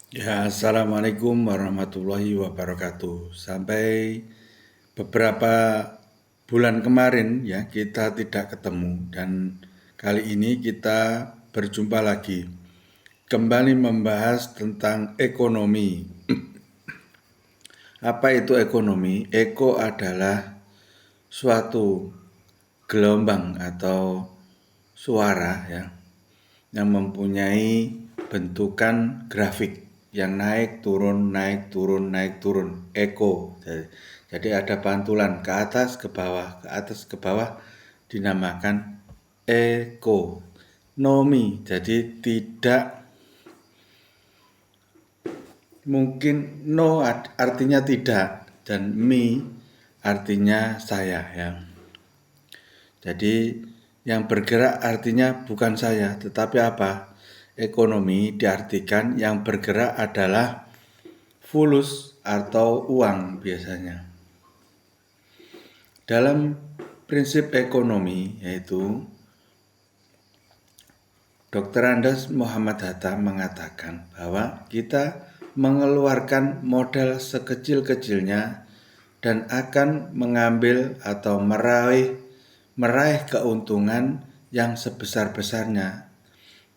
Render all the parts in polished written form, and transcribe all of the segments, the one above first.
Ya, Assalamualaikum warahmatullahi wabarakatuh. Sampai beberapa bulan kemarin ya kita tidak ketemu dan kali ini kita berjumpa lagi. Kembali membahas tentang ekonomi. Apa itu ekonomi? Eko adalah suatu gelombang atau suara ya yang mempunyai bentukan grafik yang naik turun naik turun naik turun, eko. Jadi ada pantulan ke atas ke bawah ke atas ke bawah, dinamakan ekonomi. Jadi tidak mungkin, no artinya tidak dan me artinya saya ya. Jadi yang bergerak artinya bukan saya, tetapi apa? Ekonomi diartikan yang bergerak adalah fulus atau uang biasanya. Dalam prinsip ekonomi yaitu Dr. Andes Muhammad Hatta mengatakan bahwa kita mengeluarkan modal sekecil-kecilnya dan akan mengambil atau meraih keuntungan yang sebesar-besarnya.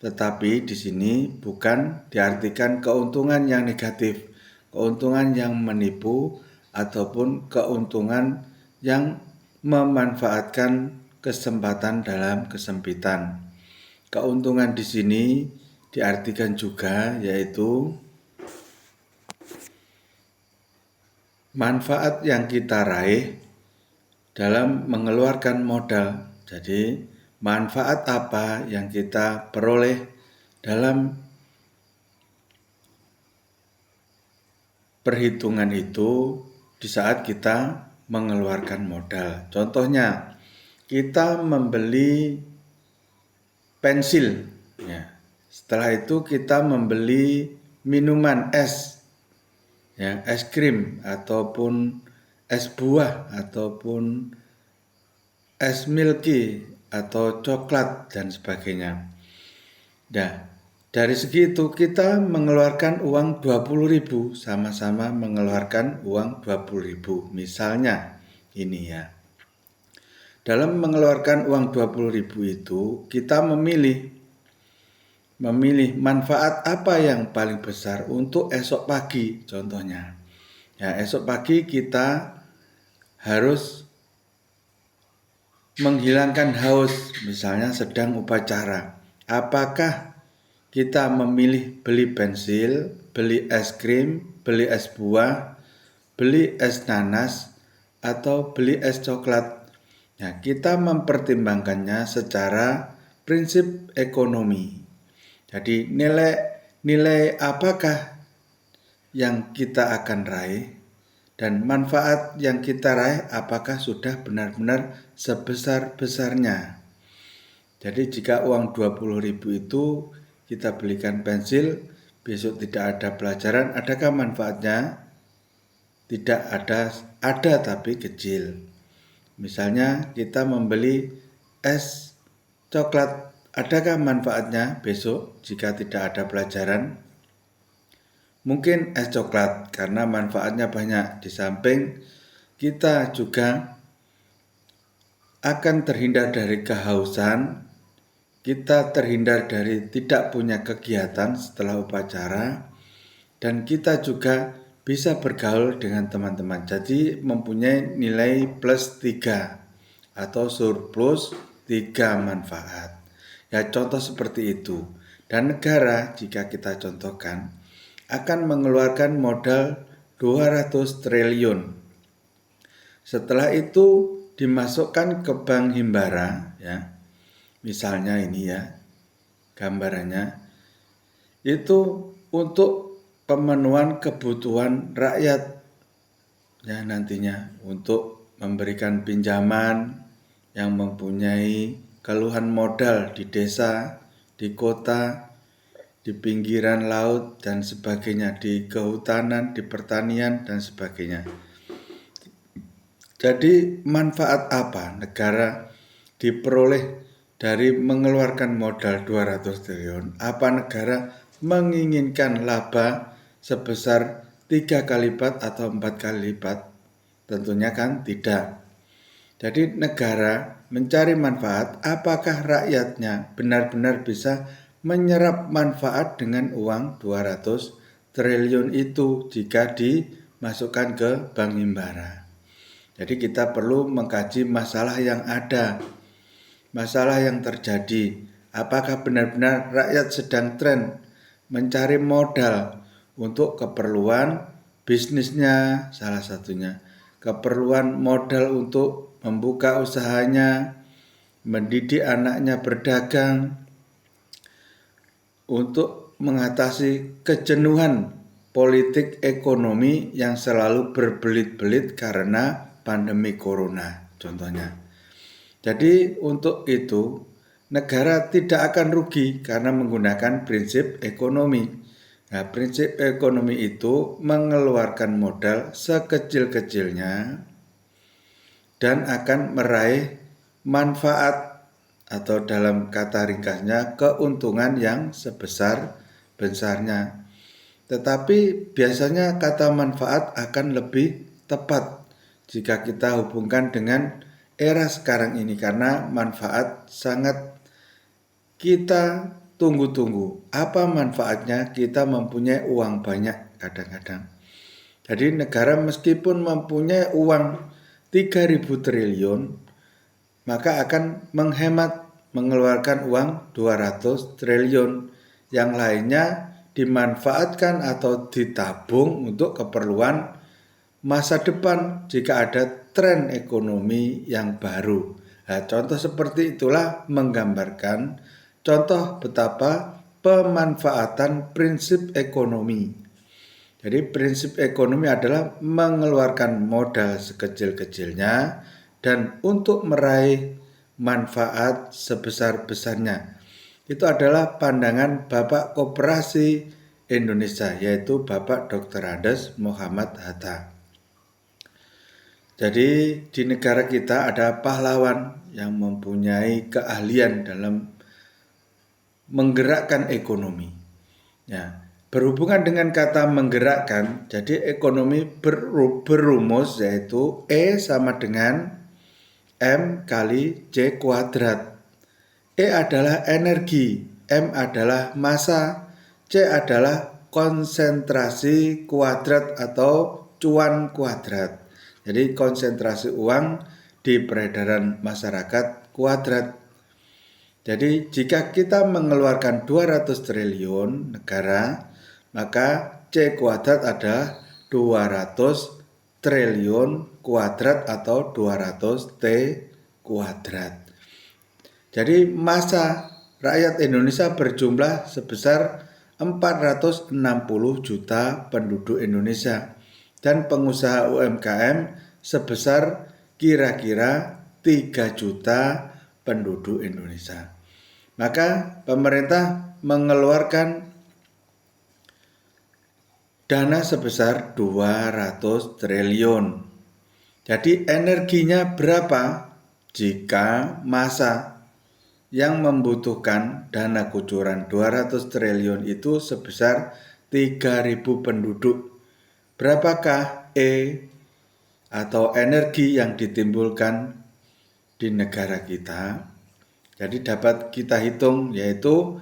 Tetapi di sini bukan diartikan keuntungan yang negatif, keuntungan yang menipu ataupun keuntungan yang memanfaatkan kesempatan dalam kesempitan. Keuntungan di sini diartikan juga yaitu manfaat yang kita raih dalam mengeluarkan modal. Jadi manfaat apa yang kita peroleh dalam perhitungan itu di saat kita mengeluarkan modal. Contohnya, kita membeli pensil ya. Setelah itu kita membeli minuman es ya, es krim ataupun es buah ataupun es milky atau coklat dan sebagainya. Nah, dari segi itu kita mengeluarkan uang 20.000, sama-sama mengeluarkan uang 20.000. Misalnya ini ya. Dalam mengeluarkan uang 20.000 itu kita memilih manfaat apa yang paling besar untuk esok pagi contohnya. Ya, esok pagi kita harus menghilangkan haus, misalnya sedang upacara. Apakah kita memilih beli pensil, beli es krim, beli es buah, beli es nanas, atau beli es coklat? Nah, kita mempertimbangkannya secara prinsip ekonomi. Jadi nilai apakah yang kita akan raih dan manfaat yang kita raih apakah sudah benar-benar sebesar-besarnya. Jadi jika uang 20.000 itu kita belikan pensil, besok tidak ada pelajaran, adakah manfaatnya? Tidak ada tapi kecil. Misalnya kita membeli es coklat, adakah manfaatnya besok jika tidak ada pelajaran? Mungkin es coklat karena manfaatnya banyak. Di samping kita juga akan terhindar dari kehausan, kita terhindar dari tidak punya kegiatan setelah upacara, dan kita juga bisa bergaul dengan teman-teman. Jadi mempunyai nilai plus 3 atau surplus 3 manfaat. Ya, contoh seperti itu. Dan negara jika kita contohkan akan mengeluarkan modal 200 triliun. Setelah itu dimasukkan ke bank himbara ya. Misalnya ini ya gambarannya. Itu untuk pemenuhan kebutuhan rakyat ya, nantinya untuk memberikan pinjaman yang mempunyai keluhan modal di desa, di kota, di pinggiran laut dan sebagainya, di kehutanan, di pertanian dan sebagainya. Jadi manfaat apa negara diperoleh dari mengeluarkan modal 200 triliun? Apa negara menginginkan laba sebesar 3 kali lipat atau 4 kali lipat? Tentunya kan tidak. Jadi negara mencari manfaat, apakah rakyatnya benar-benar bisa menyerap manfaat dengan uang 200 triliun itu jika dimasukkan ke bank himbara. Jadi kita perlu mengkaji masalah yang ada, masalah yang terjadi. Apakah benar-benar rakyat sedang tren mencari modal untuk keperluan bisnisnya salah satunya, keperluan modal untuk membuka usahanya, mendidik anaknya berdagang, untuk mengatasi kejenuhan politik ekonomi yang selalu berbelit-belit karena pandemi corona contohnya. Jadi untuk itu negara tidak akan rugi karena menggunakan prinsip ekonomi. Nah, prinsip ekonomi itu mengeluarkan modal sekecil-kecilnya dan akan meraih manfaat atau dalam kata ringkasnya keuntungan yang sebesar-besarnya. Tetapi biasanya kata manfaat akan lebih tepat jika kita hubungkan dengan era sekarang ini karena manfaat sangat kita tunggu-tunggu. Apa manfaatnya kita mempunyai uang banyak kadang-kadang. Jadi negara meskipun mempunyai uang 3.000 triliun, maka akan menghemat mengeluarkan uang 200 triliun. Yang lainnya dimanfaatkan atau ditabung untuk keperluan masa depan jika ada tren ekonomi yang baru. Nah, contoh seperti itulah menggambarkan contoh betapa pemanfaatan prinsip ekonomi. Jadi prinsip ekonomi adalah mengeluarkan modal sekecil-kecilnya dan untuk meraih manfaat sebesar-besarnya. Itu adalah pandangan Bapak Koperasi Indonesia, yaitu Bapak Dr. Andes Muhammad Hatta. Jadi di negara kita ada pahlawan yang mempunyai keahlian dalam menggerakkan ekonomi. Ya, berhubungan dengan kata menggerakkan, jadi ekonomi berumus yaitu E sama dengan M kali C kuadrat. E adalah energi, M adalah massa, C adalah konsentrasi kuadrat atau cuan kuadrat. Jadi konsentrasi uang di peredaran masyarakat kuadrat. Jadi jika kita mengeluarkan 200 triliun negara, maka C kuadrat adalah 200 triliun kuadrat atau 200 T kuadrat. Jadi massa rakyat Indonesia berjumlah sebesar 460 juta penduduk Indonesia dan pengusaha UMKM sebesar kira-kira 3 juta penduduk Indonesia. Maka pemerintah mengeluarkan dana sebesar 200 triliun. Jadi energinya berapa jika massa yang membutuhkan dana kucuran 200 triliun itu sebesar 3.000 penduduk. Berapakah E atau energi yang ditimbulkan di negara kita? Jadi dapat kita hitung yaitu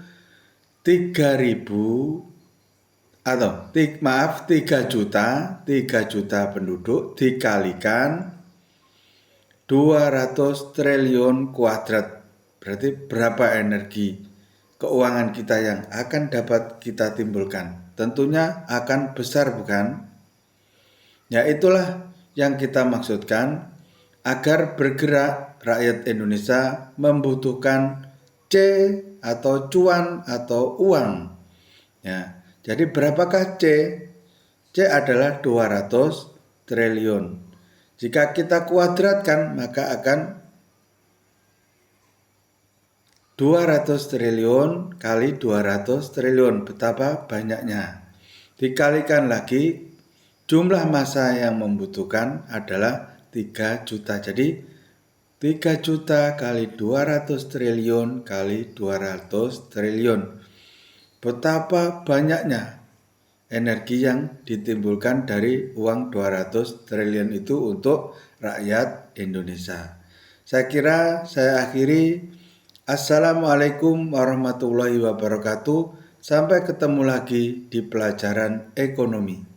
3.000 atau 3 juta penduduk dikalikan 200 triliun kuadrat. Berarti berapa energi keuangan kita yang akan dapat kita timbulkan? Tentunya akan besar, bukan? Ya, itulah yang kita maksudkan agar bergerak rakyat Indonesia membutuhkan C atau cuan atau uang. Ya, jadi berapakah C? C adalah 200 triliun. Jika kita kuadratkan maka akan 200 triliun kali 200 triliun. Betapa banyaknya. Dikalikan lagi jumlah massa yang membutuhkan adalah 3 juta. Jadi 3 juta kali 200 triliun kali 200 triliun. Betapa banyaknya energi yang ditimbulkan dari uang 200 triliun itu untuk rakyat Indonesia. Saya kira saya akhiri. Assalamualaikum warahmatullahi wabarakatuh. Sampai ketemu lagi di pelajaran ekonomi.